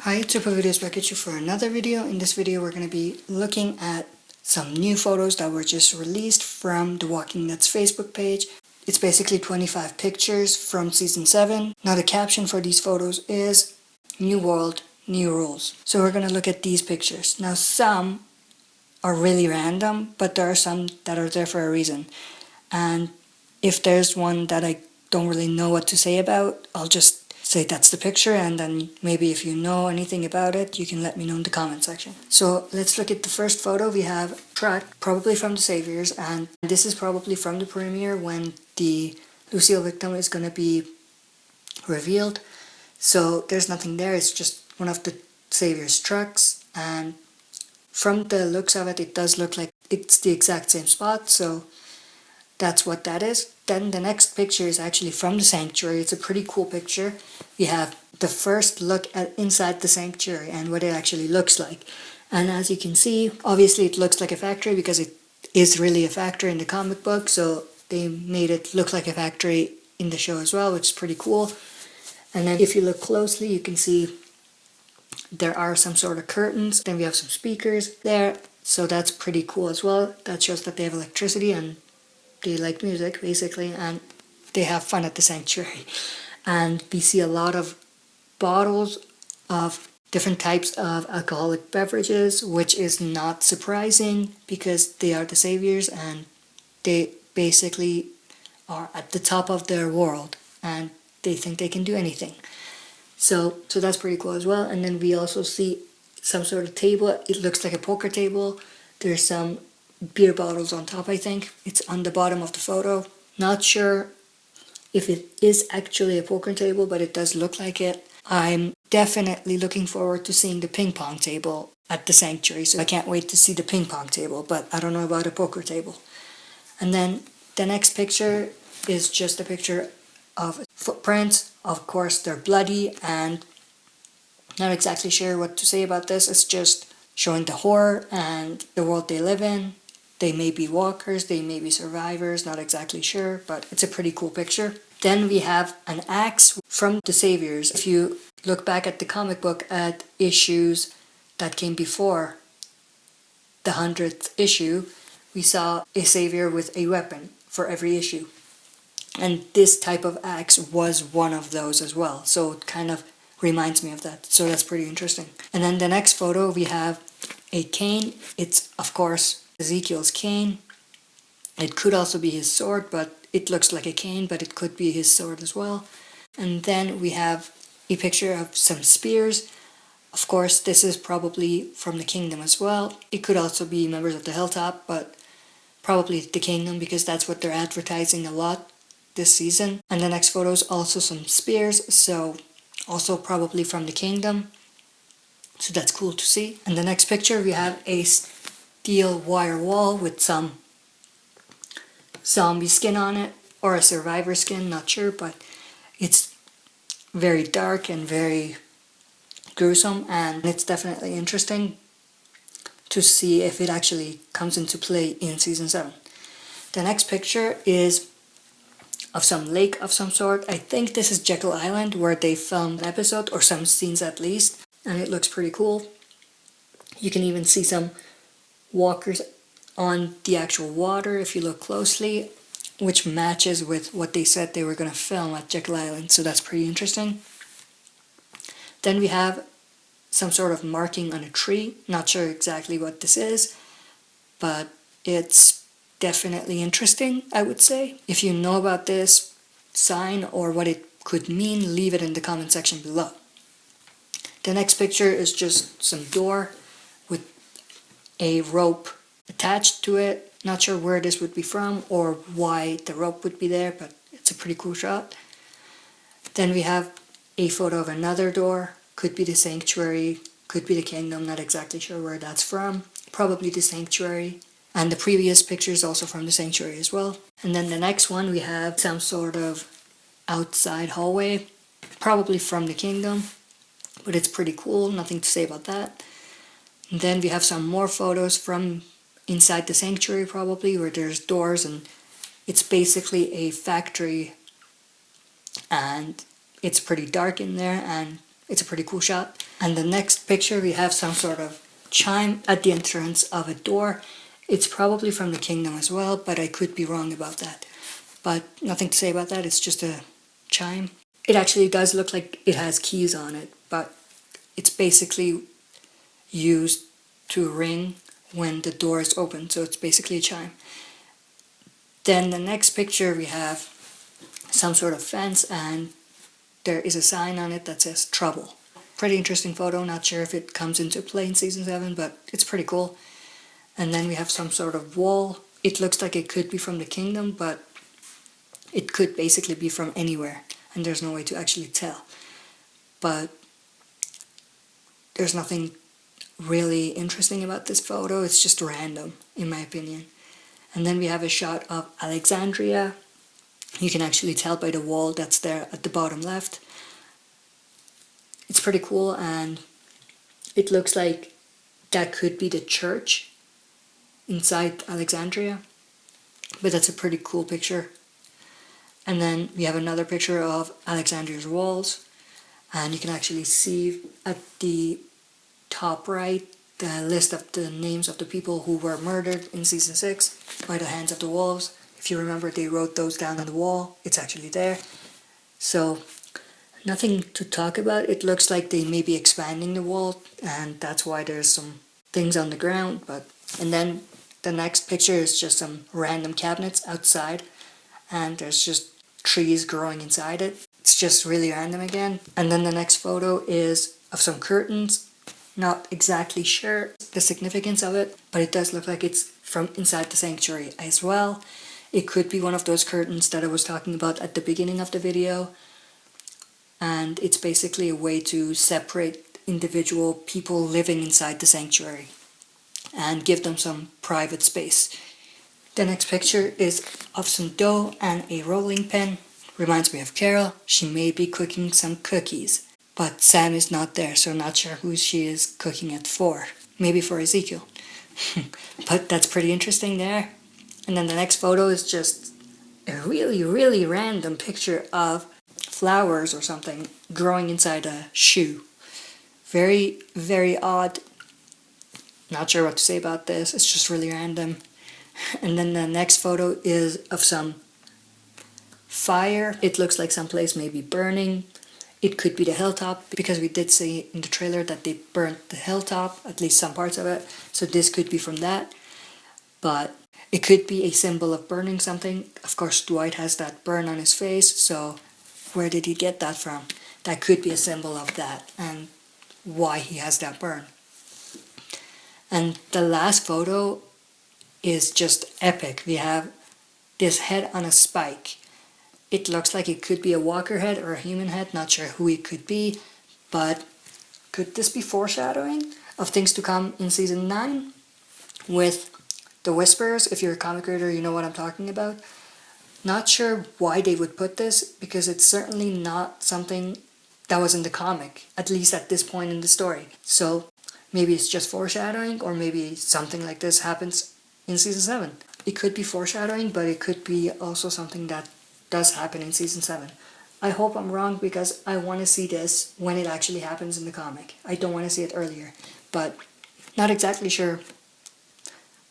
Hi, it's Super Videos back at you for another video. In this video we're going to be looking at some new photos that were just released from the Walking Dead's Facebook page. It's basically 25 pictures from season 7. Now the caption for these photos is New World, New Rules. So we're going to look at these pictures. Now some are really random, but there are some that are there for a reason. And if there's one that I don't really know what to say about, I'll just say that's the picture, and then maybe if you know anything about it, you can let me know in the comment section. So let's look at the first photo. We have a truck, probably from the Saviors, and this is probably from the premiere when the Lucille victim is going to be revealed. So there's nothing there, it's just one of the Saviors trucks, and from the looks of it, it does look like it's the exact same spot, so that's what that is. Then the next picture is actually from the sanctuary. It's a pretty cool picture. We have the first look at inside the sanctuary and what it actually looks like. And as you can see, obviously it looks like a factory because it is really a factory in the comic book, so they made it look like a factory in the show as well, which is pretty cool. And then if you look closely, you can see there are some sort of curtains. Then we have some speakers there, so that's pretty cool as well. That shows that they have electricity and they like music basically, and they have fun at the sanctuary. And we see a lot of bottles of different types of alcoholic beverages, which is not surprising because they are the Saviors and they basically are at the top of their world and they think they can do anything. So that's pretty cool as well. And then we also see some sort of table. It looks like a poker table. There's some beer bottles on top, I think. It's on the bottom of the photo. Not sure if it is actually a poker table, but it does look like it. I'm definitely looking forward to seeing the ping pong table at the sanctuary, so I can't wait to see the ping pong table, but I don't know about a poker table. And then the next picture is just a picture of footprints. Of course, they're bloody, and not exactly sure what to say about this. It's just showing the horror and the world they live in. They may be walkers, they may be survivors, not exactly sure, but it's a pretty cool picture. Then we have an axe from the Saviors. If you look back at the comic book at issues that came before the 100th issue, we saw a Savior with a weapon for every issue. And this type of axe was one of those as well, so it kind of reminds me of that, so that's pretty interesting. And then the next photo, we have a cane. It's, of course, Ezekiel's cane. It could also be his sword, but it looks like a cane, but it could be his sword as well. And then we have a picture of some spears. Of course, this is probably from the kingdom as well. It could also be members of the Hilltop, but probably the kingdom because that's what they're advertising a lot this season. And the next photo is also some spears, so also probably from the kingdom. So that's cool to see. And the next picture, we have a steel wire wall with some zombie skin on it, or a survivor skin, not sure, but it's very dark and very gruesome, and it's definitely interesting to see if it actually comes into play in season 7. The next picture is of some lake of some sort. I think this is Jekyll Island where they filmed an episode, or some scenes at least, and it looks pretty cool. You can even see some walkers on the actual water if you look closely, which matches with what they said they were going to film at Jekyll Island, so that's pretty interesting. Then we have some sort of marking on a tree. Not sure exactly what this is, but it's definitely interesting, I would say. If you know about this sign or what it could mean, leave it in the comment section below. The next picture is just some door with a rope attached to it. Not sure where this would be from or why the rope would be there, but it's a pretty cool shot. Then we have a photo of another door. Could be the sanctuary, could be the kingdom, not exactly sure where that's from. Probably the sanctuary. And the previous picture is also from the sanctuary as well. And then the next one, we have some sort of outside hallway, probably from the kingdom, but it's pretty cool, nothing to say about that. And then we have some more photos from inside the sanctuary, probably, where there's doors, and it's basically a factory, and it's pretty dark in there, and It's a pretty cool shot. And the next picture, we have some sort of chime at the entrance of a door. It's probably from the kingdom as well, but I could be wrong about that. But nothing to say about that, it's just a chime. It actually does look like it has keys on it, but it's basically used to ring when the door is open, so it's basically a chime. Then the next picture, we have some sort of fence, and there is a sign on it that says trouble. Pretty interesting photo, not sure if it comes into play in season 7, but it's pretty cool. And then we have some sort of wall. It looks like it could be from the kingdom, but it could basically be from anywhere, and there's no way to actually tell. But there's nothing really interesting about this photo, it's just random, in my opinion. And then we have a shot of Alexandria. You can actually tell by the wall that's there at the bottom left. It's pretty cool, and it looks like that could be the church inside Alexandria, but that's a pretty cool picture. And then we have another picture of Alexandria's walls, and you can actually see at the top right the list of the names of the people who were murdered in season 6 by the hands of the wolves. If you remember, they wrote those down on the wall. It's actually there. So nothing to talk about. It looks like they may be expanding the wall, and that's why there's some things on the ground. And then the next picture is just some random cabinets outside, and there's just trees growing inside it. It's just really random again. And then the next photo is of some curtains. Not exactly sure the significance of it, but it does look like it's from inside the sanctuary as well. It could be one of those curtains that I was talking about at the beginning of the video, and it's basically a way to separate individual people living inside the sanctuary and give them some private space. The next picture is of some dough and a rolling pin. Reminds me of Carol. She may be cooking some cookies, but Sam is not there, so not sure who she is cooking it for. Maybe for Ezekiel. But that's pretty interesting there. And then the next photo is just a really, really random picture of flowers or something growing inside a shoe. Very, very odd. Not sure what to say about this. It's just really random. And then the next photo is of some fire. It looks like someplace may be burning. It could be the hilltop, because we did see in the trailer that they burnt the hilltop, at least some parts of it. So this could be from that. But it could be a symbol of burning something. Of course, Dwight has that burn on his face, so where did he get that from? That could be a symbol of that and why he has that burn. And the last photo is just epic. We have this head on a spike. It looks like it could be a walker head or a human head, not sure who it could be, but could this be foreshadowing of things to come in season 9 with the Whisperers? If you're a comic reader, you know what I'm talking about. Not sure why they would put this, because it's certainly not something that was in the comic, at least at this point in the story. So maybe it's just foreshadowing, or maybe something like this happens in season 7. It could be foreshadowing, but it could be also something that does happen in season 7. I hope I'm wrong, because I want to see this when it actually happens in the comic. I don't want to see it earlier, but not exactly sure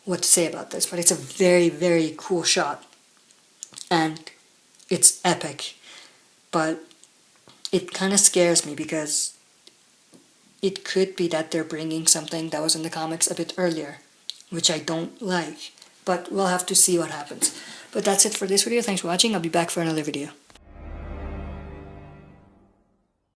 what to say about this, but it's a very, very cool shot, and it's epic. But it kind of scares me, because it could be that they're bringing something that was in the comics a bit earlier, which I don't like, but we'll have to see what happens. But that's it for this video. Thanks for watching. I'll be back for another video.